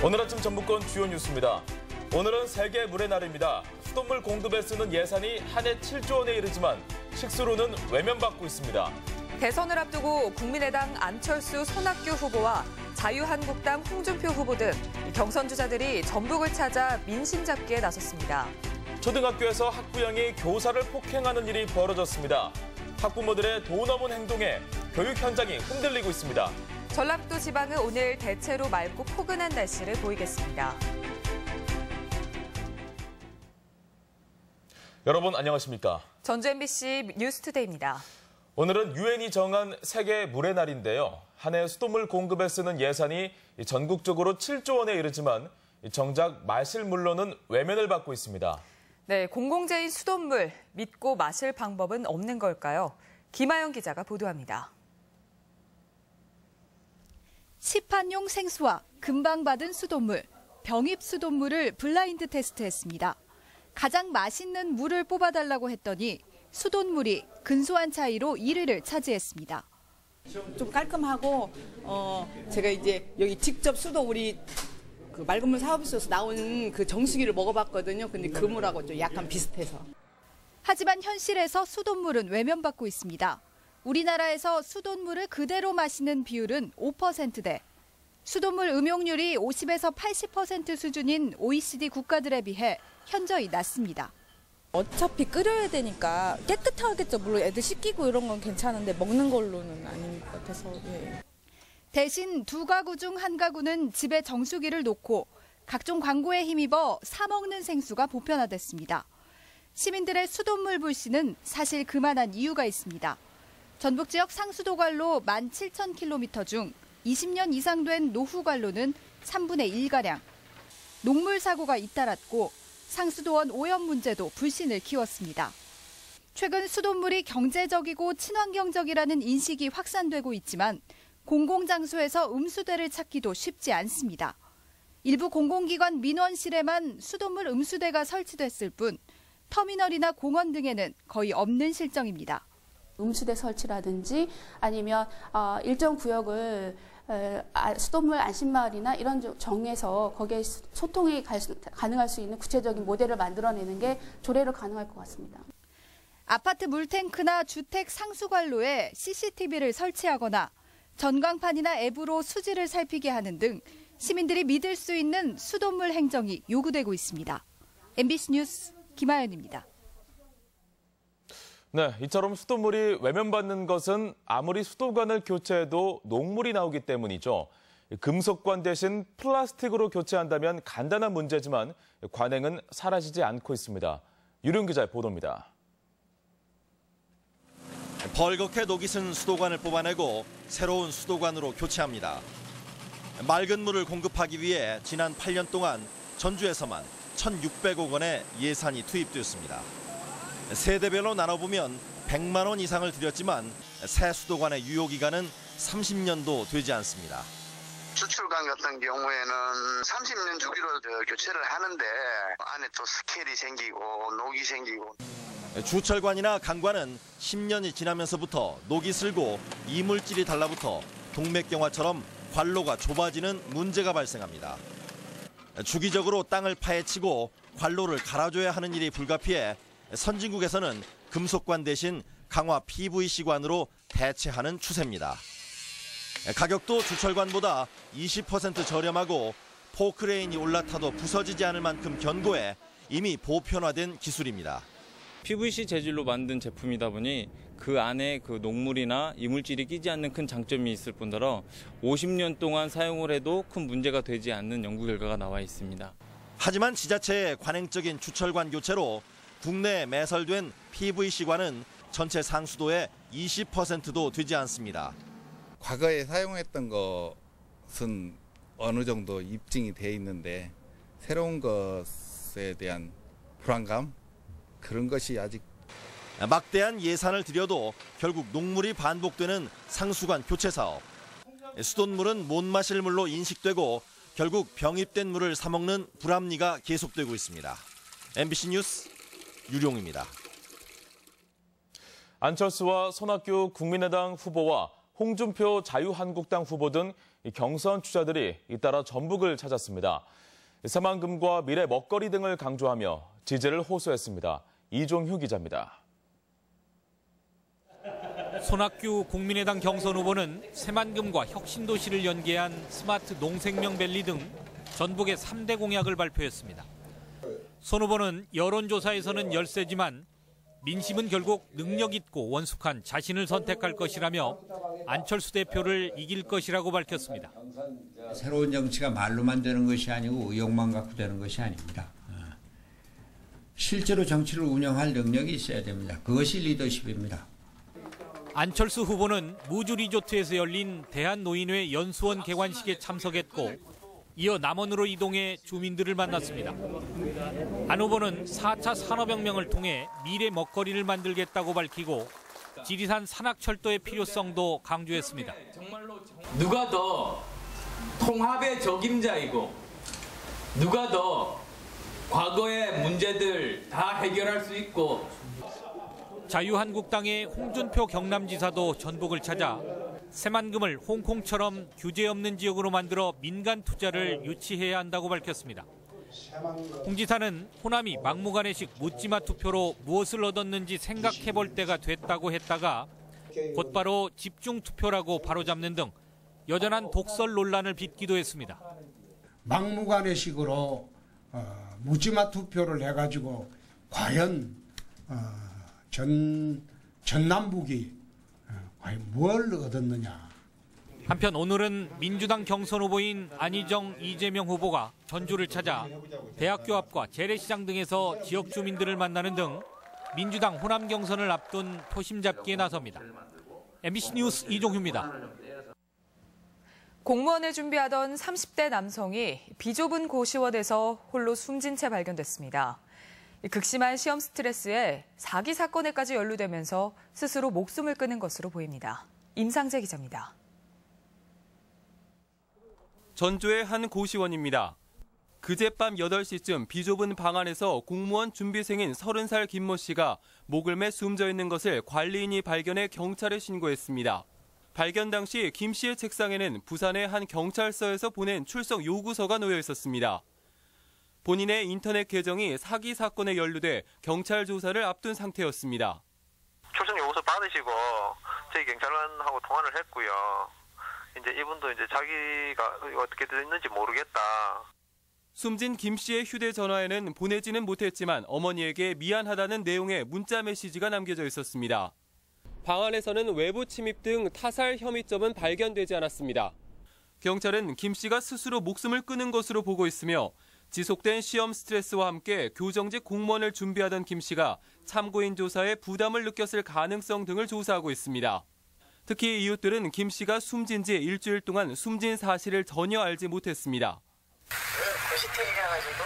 오늘 아침 전북권 주요 뉴스입니다. 오늘은 세계 물의 날입니다. 수돗물 공급에 쓰는 예산이 한 해 7조 원에 이르지만 식수로는 외면받고 있습니다. 대선을 앞두고 국민의당 안철수, 손학규 후보와 자유한국당 홍준표 후보 등 경선 주자들이 전북을 찾아 민심 잡기에 나섰습니다. 초등학교에서 학부형이 교사를 폭행하는 일이 벌어졌습니다. 학부모들의 도 넘은 행동에 교육 현장이 흔들리고 있습니다. 전라북도 지방은 오늘 대체로 맑고 포근한 날씨를 보이겠습니다. 여러분 안녕하십니까? 전주 MBC 뉴스투데이입니다. 오늘은 유엔이 정한 세계 물의 날인데요. 한 해 수돗물 공급에 쓰는 예산이 전국적으로 7조 원에 이르지만 정작 마실 물로는 외면을 받고 있습니다. 네, 공공재인 수돗물 믿고 마실 방법은 없는 걸까요? 김하영 기자가 보도합니다. 시판용 생수와 금방 받은 수돗물, 병입 수돗물을 블라인드 테스트했습니다. 가장 맛있는 물을 뽑아달라고 했더니 수돗물이 근소한 차이로 1위를 차지했습니다. 좀 깔끔하고 제가 이제 여기 직접 수도 우리 그 맑은물 사업소에서 나온 그 정수기를 먹어봤거든요. 근데 그 물하고 좀 약간 비슷해서. 하지만 현실에서 수돗물은 외면받고 있습니다. 우리나라에서 수돗물을 그대로 마시는 비율은 5%대. 수돗물 음용률이 50에서 80% 수준인 OECD 국가들에 비해 현저히 낮습니다. 어차피 끓여야 되니까 깨끗하겠죠. 물론 애들 씻기고 이런 건 괜찮은데 먹는 걸로는 아닌 것 같아서. 예. 대신 두 가구 중 한 가구는 집에 정수기를 놓고 각종 광고에 힘입어 사 먹는 생수가 보편화됐습니다. 시민들의 수돗물 불신은 사실 그만한 이유가 있습니다. 전북 지역 상수도 관로 17,000km 중 20년 이상 된 노후 관로는 3분의 1가량. 녹물 사고가 잇따랐고 상수도원 오염 문제도 불신을 키웠습니다. 최근 수돗물이 경제적이고 친환경적이라는 인식이 확산되고 있지만 공공장소에서 음수대를 찾기도 쉽지 않습니다. 일부 공공기관 민원실에만 수돗물 음수대가 설치됐을 뿐 터미널이나 공원 등에는 거의 없는 실정입니다. 음수대 설치라든지 아니면 일정 구역을 수돗물 안심마을이나 이런 정해서 거기에 소통이 가능할 수 있는 구체적인 모델을 만들어내는 게 조례로 가능할 것 같습니다. 아파트 물탱크나 주택 상수관로에 CCTV를 설치하거나 전광판이나 앱으로 수질을 살피게 하는 등 시민들이 믿을 수 있는 수돗물 행정이 요구되고 있습니다. MBC 뉴스 김하연입니다. 네, 이처럼 수돗물이 외면받는 것은 아무리 수도관을 교체해도 녹물이 나오기 때문이죠. 금속관 대신 플라스틱으로 교체한다면 간단한 문제지만 관행은 사라지지 않고 있습니다. 유룡 기자의 보도입니다. 벌겋게 녹이 쓴 수도관을 뽑아내고 새로운 수도관으로 교체합니다. 맑은 물을 공급하기 위해 지난 8년 동안 전주에서만 1,600억 원의 예산이 투입되었습니다. 세대별로 나눠보면 100만 원 이상을 들였지만 새 수도관의 유효기간은 30년도 되지 않습니다. 주출관 같은 경우에는 30년 주기로 교체를 하는데 안에 또 스켈이 생기고 녹이 생기고. 주철관이나 강관은 10년이 지나면서부터 녹이 슬고 이물질이 달라붙어 동맥경화처럼 관로가 좁아지는 문제가 발생합니다. 주기적으로 땅을 파헤치고 관로를 갈아줘야 하는 일이 불가피해 선진국에서는 금속관 대신 강화 PVC관으로 대체하는 추세입니다. 가격도 주철관보다 20% 저렴하고 포크레인이 올라타도 부서지지 않을 만큼 견고해 이미 보편화된 기술입니다. PVC 재질로 만든 제품이다 보니 그 안에 그 녹물이나 이물질이 끼지 않는 큰 장점이 있을 뿐더러 50년 동안 사용을 해도 큰 문제가 되지 않는 연구 결과가 나와 있습니다. 하지만 지자체의 관행적인 주철관 교체로 국내에 매설된 PVC관은 전체 상수도의 20%도 되지 않습니다. 과거에 사용했던 것은 어느 정도 입증이 돼 있는데 새로운 것에 대한 불안감? 그런 것이 아직 막대한 예산을 들여도 결국 녹물이 반복되는 상수관 교체 사업. 수돗물은 못 마실 물로 인식되고 결국 병입된 물을 사 먹는 불합리가 계속되고 있습니다. MBC 뉴스 유룡입니다. 안철수와 손학규 국민의당 후보와 홍준표 자유한국당 후보 등 경선 주자들이 잇따라 전북을 찾았습니다. 새만금과 미래 먹거리 등을 강조하며 지지를 호소했습니다. 이종휴 기자입니다. 손학규 국민의당 경선 후보는 새만금과 혁신도시를 연계한 스마트 농생명밸리 등 전북의 3대 공약을 발표했습니다. 손 후보는 여론조사에서는 열세지만 민심은 결국 능력 있고 원숙한 자신을 선택할 것이라며 안철수 대표를 이길 것이라고 밝혔습니다. 새로운 정치가 말로만 되는 것이 아니고 의욕만 갖고 되는 것이 아닙니다. 실제로 정치를 운영할 능력이 있어야 됩니다. 그것이 리더십입니다. 안철수 후보는 무주 리조트에서 열린 대한노인회 연수원 개관식에 참석했고 이어 남원으로 이동해 주민들을 만났습니다. 안 후보는 4차 산업혁명을 통해 미래 먹거리를 만들겠다고 밝히고 지리산 산악철도의 필요성도 강조했습니다. 누가 더 통합의 적임자이고 누가 더 과거의 문제들 다 해결할 수 있고 자유한국당의 홍준표 경남지사도 전북을 찾아 새만금을 홍콩처럼 규제 없는 지역으로 만들어 민간 투자를 유치해야 한다고 밝혔습니다. 홍 지사는 호남이 막무가내식 묻지마 투표로 무엇을 얻었는지 생각해볼 때가 됐다고 했다가 곧바로 집중 투표라고 바로잡는 등 여전한 독설 논란을 빚기도 했습니다. 막무가내식으로 묻지마 투표를 해가지고 과연 전남북이 과연 뭘 얻었느냐. 한편 오늘은 민주당 경선 후보인 안희정, 이재명 후보가 전주를 찾아 대학교 앞과 재래시장 등에서 지역 주민들을 만나는 등 민주당 호남 경선을 앞둔 표심 잡기에 나섭니다. MBC 뉴스 이종휴입니다. 공무원을 준비하던 30대 남성이 비좁은 고시원에서 홀로 숨진 채 발견됐습니다. 극심한 시험 스트레스에 사기 사건에까지 연루되면서 스스로 목숨을 끊은 것으로 보입니다. 임상재 기자입니다. 전주의 한 고시원입니다. 그젯밤 8시쯤 비좁은 방 안에서 공무원 준비생인 30살 김모 씨가 목을 매 숨져 있는 것을 관리인이 발견해 경찰에 신고했습니다. 발견 당시 김 씨의 책상에는 부산의 한 경찰서에서 보낸 출석 요구서가 놓여 있었습니다. 본인의 인터넷 계정이 사기 사건에 연루돼 경찰 조사를 앞둔 상태였습니다. 출석 요구서 받으시고 저희 경찰관하고 통화를 했고요. 이제 이분도 이제 자기가 어떻게 됐는지 모르겠다. 숨진 김 씨의 휴대전화에는 보내지는 못했지만 어머니에게 미안하다는 내용의 문자 메시지가 남겨져 있었습니다. 방 안에서는 외부 침입 등 타살 혐의점은 발견되지 않았습니다. 경찰은 김 씨가 스스로 목숨을 끊은 것으로 보고 있으며 지속된 시험 스트레스와 함께 교정직 공무원을 준비하던 김 씨가 참고인 조사에 부담을 느꼈을 가능성 등을 조사하고 있습니다. 특히 이웃들은 김 씨가 숨진 지 일주일 동안 숨진 사실을 전혀 알지 못했습니다. 고시텔이라 가지고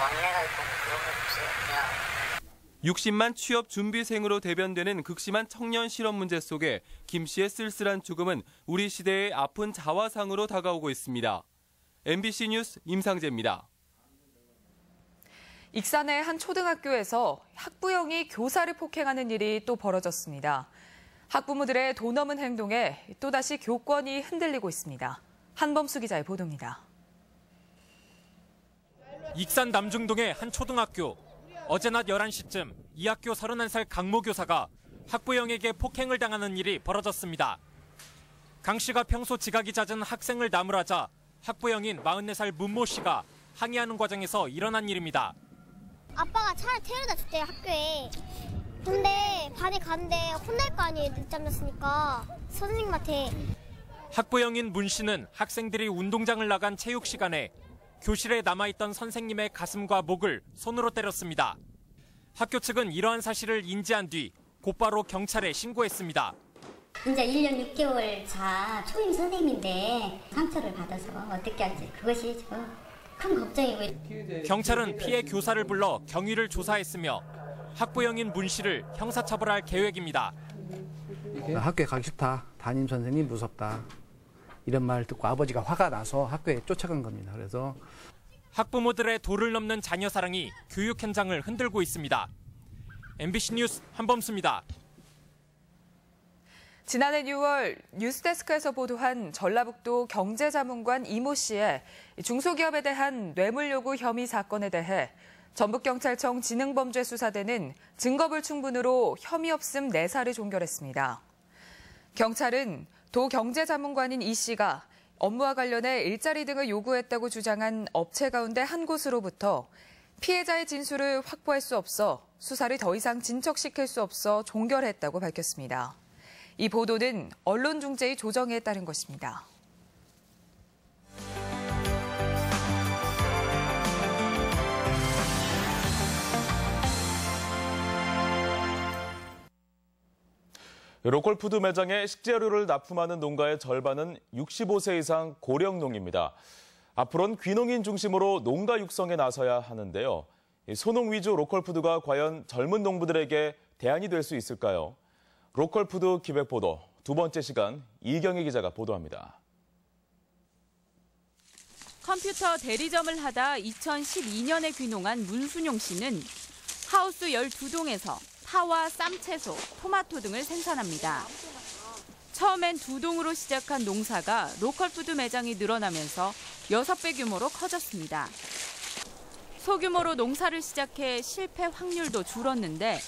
왕래가 있고 그런 거 없어요. 그냥 60만 취업 준비생으로 대변되는 극심한 청년 실업 문제 속에 김 씨의 쓸쓸한 죽음은 우리 시대의 아픈 자화상으로 다가오고 있습니다. MBC 뉴스 임상재입니다. 익산의 한 초등학교에서 학부형이 교사를 폭행하는 일이 또 벌어졌습니다. 학부모들의 도 넘은 행동에 또다시 교권이 흔들리고 있습니다. 한범수 기자의 보도입니다. 익산 남중동의 한 초등학교. 어제 낮 11시쯤 이 학교 31살 강모 교사가 학부형에게 폭행을 당하는 일이 벌어졌습니다. 강 씨가 평소 지각이 잦은 학생을 나무라자 학부형인 44살 문모 씨가 항의하는 과정에서 일어난 일입니다. 아빠가 차를 태워다 줬대요, 학교에. 근데 반에 가는데 혼날 거 아니에요, 늦잠 잤으니까. 선생님한테. 학부형인 문 씨는 학생들이 운동장을 나간 체육 시간에 교실에 남아있던 선생님의 가슴과 목을 손으로 때렸습니다. 학교 측은 이러한 사실을 인지한 뒤 곧바로 경찰에 신고했습니다. 이제 1년 6개월 차 초임 선생님인데 상처를 받아서 어떻게 할지 그것이 큰 걱정이고. 경찰은 피해 교사를 불러 경위를 조사했으며 학부형인 문 씨를 형사처벌할 계획입니다. 학교에 가기 싫다. 담임 선생님 무섭다. 이런 말을 듣고 아버지가 화가 나서 학교에 쫓아간 겁니다. 그래서 학부모들의 도를 넘는 자녀 사랑이 교육 현장을 흔들고 있습니다. MBC 뉴스 한범수입니다. 지난해 6월 뉴스데스크에서 보도한 전라북도 경제자문관 이모 씨의 중소기업에 대한 뇌물 요구 혐의 사건에 대해 전북경찰청 지능범죄수사대는 증거불충분으로 혐의 없음 4살을 종결했습니다. 경찰은 도 경제자문관인 이 씨가 업무와 관련해 일자리 등을 요구했다고 주장한 업체 가운데 한 곳으로부터 피해자의 진술을 확보할 수 없어 수사를 더 이상 진척시킬 수 없어 종결했다고 밝혔습니다. 이 보도는 언론중재의 조정에 따른 것입니다. 로컬푸드 매장에 식재료를 납품하는 농가의 절반은 65세 이상 고령농입니다. 앞으로는 귀농인 중심으로 농가 육성에 나서야 하는데요. 소농 위주 로컬푸드가 과연 젊은 농부들에게 대안이 될 수 있을까요? 로컬푸드 기획보도 두 번째 시간 이경희 기자가 보도합니다. 컴퓨터 대리점을 하다 2012년에 귀농한 문순용 씨는 하우스 12동에서 파와 쌈채소, 토마토 등을 생산합니다. 처음엔 2동으로 시작한 농사가 로컬푸드 매장이 늘어나면서 6배 규모로 커졌습니다. 소규모로 농사를 시작해 실패 확률도 줄었는데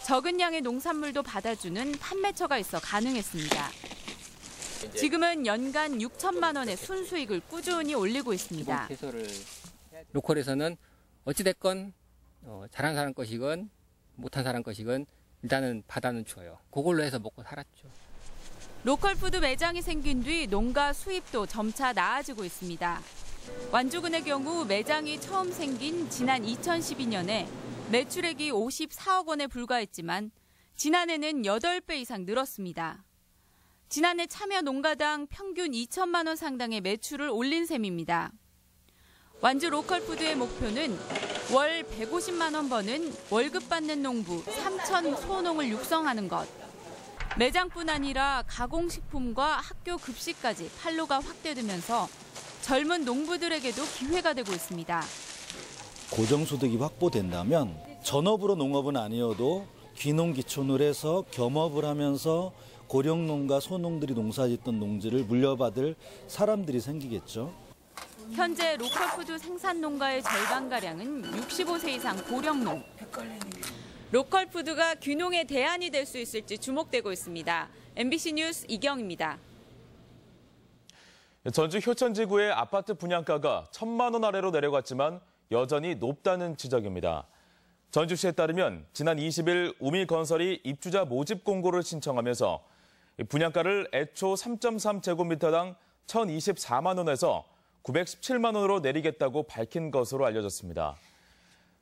적은 양의 농산물도 받아주는 판매처가 있어 가능했습니다. 지금은 연간 6천만 원의 순수익을 꾸준히 올리고 있습니다. 로컬에서는 어찌됐건 잘한 사람 것이건 못한 사람 것이건 일단은 받아는 줘요. 그걸로 해서 먹고 살았죠. 로컬푸드 매장이 생긴 뒤 농가 수입도 점차 나아지고 있습니다. 완주군의 경우 매장이 처음 생긴 지난 2012년에 매출액이 54억 원에 불과했지만 지난해는 8배 이상 늘었습니다. 지난해 참여 농가당 평균 2천만 원 상당의 매출을 올린 셈입니다. 완주 로컬푸드의 목표는 월 150만 원 버는 월급 받는 농부 3천 소농을 육성하는 것. 매장뿐 아니라 가공식품과 학교 급식까지 판로가 확대되면서 젊은 농부들에게도 기회가 되고 있습니다. 고정소득이 확보된다면 전업으로 농업은 아니어도 귀농귀촌을 해서 겸업을 하면서 고령농가 소농들이 농사짓던 농지를 물려받을 사람들이 생기겠죠. 현재 로컬푸드 생산 농가의 절반가량은 65세 이상 고령농. 로컬푸드가 귀농의 대안이 될 수 있을지 주목되고 있습니다. MBC 뉴스 이경입니다. 전주 효천지구의 아파트 분양가가 1,000만 원 아래로 내려갔지만 여전히 높다는 지적입니다. 전주시에 따르면 지난 20일 우미건설이 입주자 모집 공고를 신청하면서 분양가를 애초 3.3제곱미터당 1,024만 원에서 917만 원으로 내리겠다고 밝힌 것으로 알려졌습니다.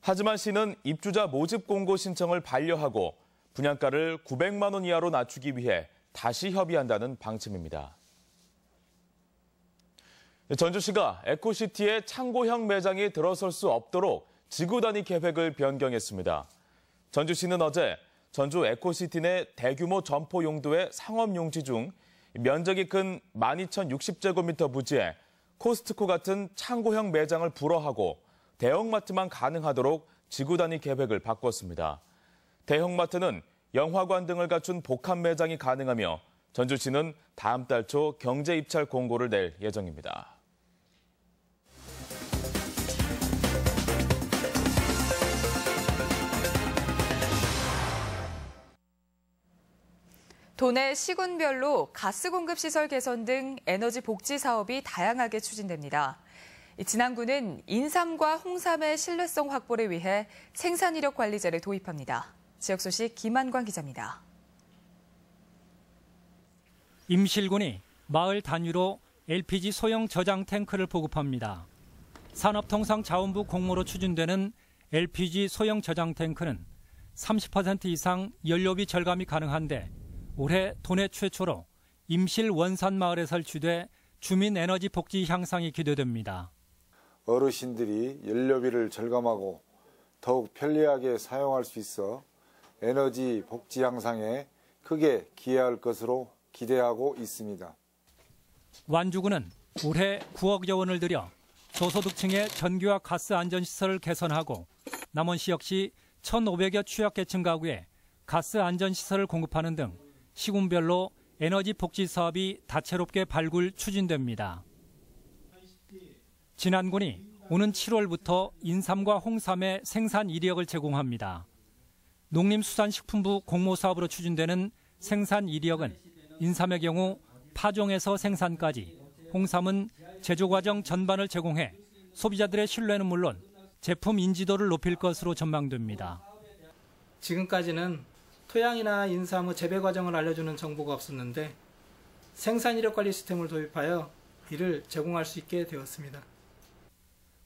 하지만 시는 입주자 모집 공고 신청을 반려하고 분양가를 900만 원 이하로 낮추기 위해 다시 협의한다는 방침입니다. 전주시가 에코시티에 창고형 매장이 들어설 수 없도록 지구 단위 계획을 변경했습니다. 전주시는 어제 전주 에코시티 내 대규모 점포 용도의 상업 용지 중 면적이 큰 12,060제곱미터 부지에 코스트코 같은 창고형 매장을 불허하고 대형마트만 가능하도록 지구 단위 계획을 바꿨습니다. 대형마트는 영화관 등을 갖춘 복합 매장이 가능하며 전주시는 다음 달 초 경제 입찰 공고를 낼 예정입니다. 도내 시군별로 가스 공급 시설 개선 등 에너지 복지 사업이 다양하게 추진됩니다. 진안군은 인삼과 홍삼의 신뢰성 확보를 위해 생산 이력 관리제를 도입합니다. 지역 소식 김한광 기자입니다. 임실군이 마을 단위로 LPG 소형 저장 탱크를 보급합니다. 산업통상자원부 공모로 추진되는 LPG 소형 저장 탱크는 30% 이상 연료비 절감이 가능한데 올해 도내 최초로 임실 원산마을에 설치돼 주민 에너지 복지 향상이 기대됩니다. 어르신들이 연료비를 절감하고 더욱 편리하게 사용할 수 있어 에너지 복지 향상에 크게 기여할 것으로 기대하고 있습니다. 완주군은 올해 9억여 원을 들여 저소득층의 전기와 가스 안전시설을 개선하고 남원시 역시 1,500여 취약계층 가구에 가스 안전시설을 공급하는 등 시군별로 에너지 복지 사업이 다채롭게 발굴 추진됩니다. 진안군이 오는 7월부터 인삼과 홍삼의 생산 이력을 제공합니다. 농림수산식품부 공모사업으로 추진되는 생산 이력은 인삼의 경우 파종에서 생산까지, 홍삼은 제조 과정 전반을 제공해 소비자들의 신뢰는 물론 제품 인지도를 높일 것으로 전망됩니다. 지금까지는 토양이나 인삼의 재배 과정을 알려주는 정보가 없었는데 생산 이력 관리 시스템을 도입하여 이를 제공할 수 있게 되었습니다.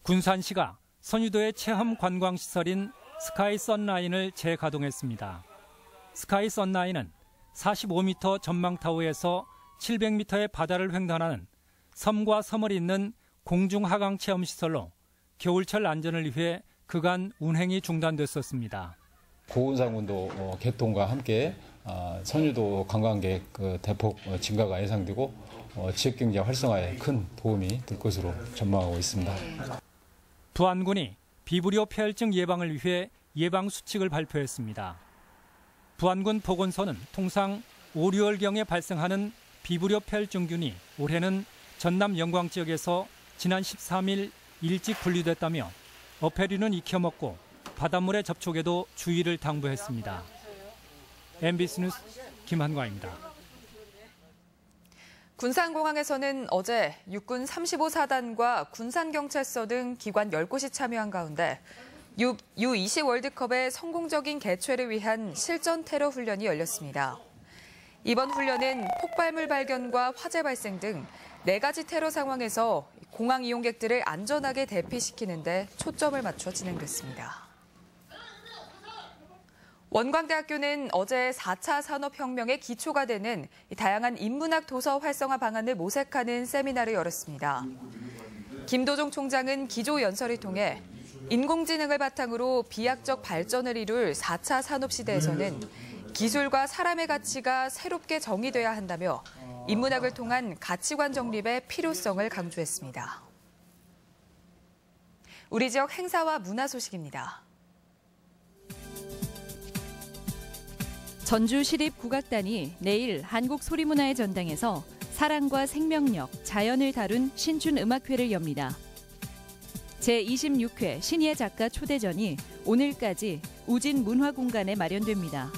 군산시가 선유도의 체험 관광시설인 스카이 선라인을 재가동했습니다. 스카이 선라인은 45m 전망타워에서 700m의 바다를 횡단하는 섬과 섬을 잇는 공중하강 체험시설로 겨울철 안전을 위해 그간 운행이 중단됐었습니다. 고운산군도 개통과 함께 선유도 관광객 대폭 증가가 예상되고 지역경제 활성화에 큰 도움이 될 것으로 전망하고 있습니다. 부안군이 비브리오 폐혈증 예방을 위해 예방 수칙을 발표했습니다. 부안군 보건소는 통상 5, 6월경에 발생하는 비브리오 폐혈증균이 올해는 전남 영광 지역에서 지난 13일 일찍 분리됐다며 어패류는 익혀먹고 바닷물의 접촉에도 주의를 당부했습니다. MBC 뉴스 김한과입니다. 군산공항에서는 어제 육군 35사단과 군산경찰서 등 기관 10곳이 참여한 가운데 U20 월드컵의 성공적인 개최를 위한 실전 테러 훈련이 열렸습니다. 이번 훈련은 폭발물 발견과 화재 발생 등 4가지 테러 상황에서 공항 이용객들을 안전하게 대피시키는 데 초점을 맞춰 진행됐습니다. 원광대학교는 어제 4차 산업혁명의 기초가 되는 다양한 인문학 도서 활성화 방안을 모색하는 세미나를 열었습니다. 김도종 총장은 기조 연설을 통해 인공지능을 바탕으로 비약적 발전을 이룰 4차 산업시대에서는 기술과 사람의 가치가 새롭게 정의돼야 한다며 인문학을 통한 가치관 정립의 필요성을 강조했습니다. 우리 지역 행사와 문화 소식입니다. 전주시립국악단이 내일 한국소리문화의 전당에서 사랑과 생명력, 자연을 다룬 신춘음악회를 엽니다. 제26회 신예 작가 초대전이 오늘까지 우진문화공간에 마련됩니다.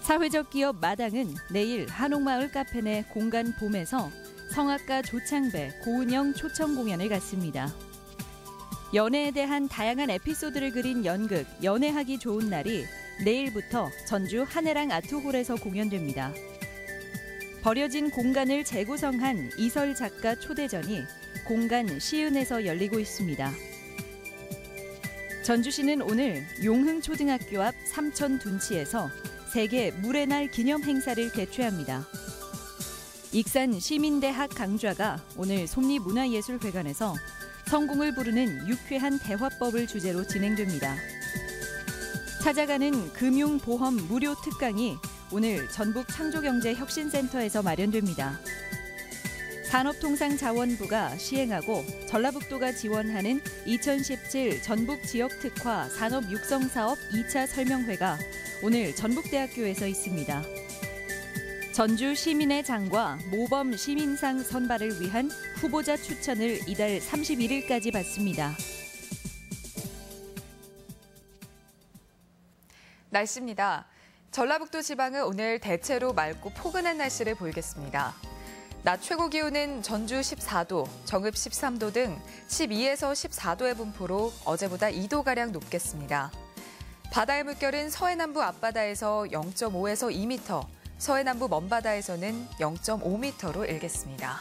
사회적 기업 마당은 내일 한옥마을 카페 내 공간 봄에서 성악가 조창배, 고은영 초청 공연을 갖습니다. 연애에 대한 다양한 에피소드를 그린 연극 연애하기 좋은 날이 내일부터 전주 한해랑 아트홀에서 공연됩니다. 버려진 공간을 재구성한 이설 작가 초대전이 공간 시은에서 열리고 있습니다. 전주시는 오늘 용흥초등학교 앞 삼천 둔치에서 세계 물의 날 기념 행사를 개최합니다. 익산 시민대학 강좌가 오늘 솜리문화예술회관에서 성공을 부르는 유쾌한 대화법을 주제로 진행됩니다. 찾아가는 금융보험 무료 특강이 오늘 전북 창조경제혁신센터에서 마련됩니다. 산업통상자원부가 시행하고 전라북도가 지원하는 2017 전북지역특화 산업육성사업 2차 설명회가 오늘 전북대학교에서 있습니다. 전주 시민의 장과 모범 시민상 선발을 위한 후보자 추천을 이달 31일까지 받습니다. 날씨입니다. 전라북도 지방은 오늘 대체로 맑고 포근한 날씨를 보이겠습니다. 낮 최고 기온은 전주 14도, 정읍 13도 등 12에서 14도의 분포로 어제보다 2도가량 높겠습니다. 바다의 물결은 서해남부 앞바다에서 0.5에서 2m, 서해남부 먼바다에서는 0.5m로 일겠습니다.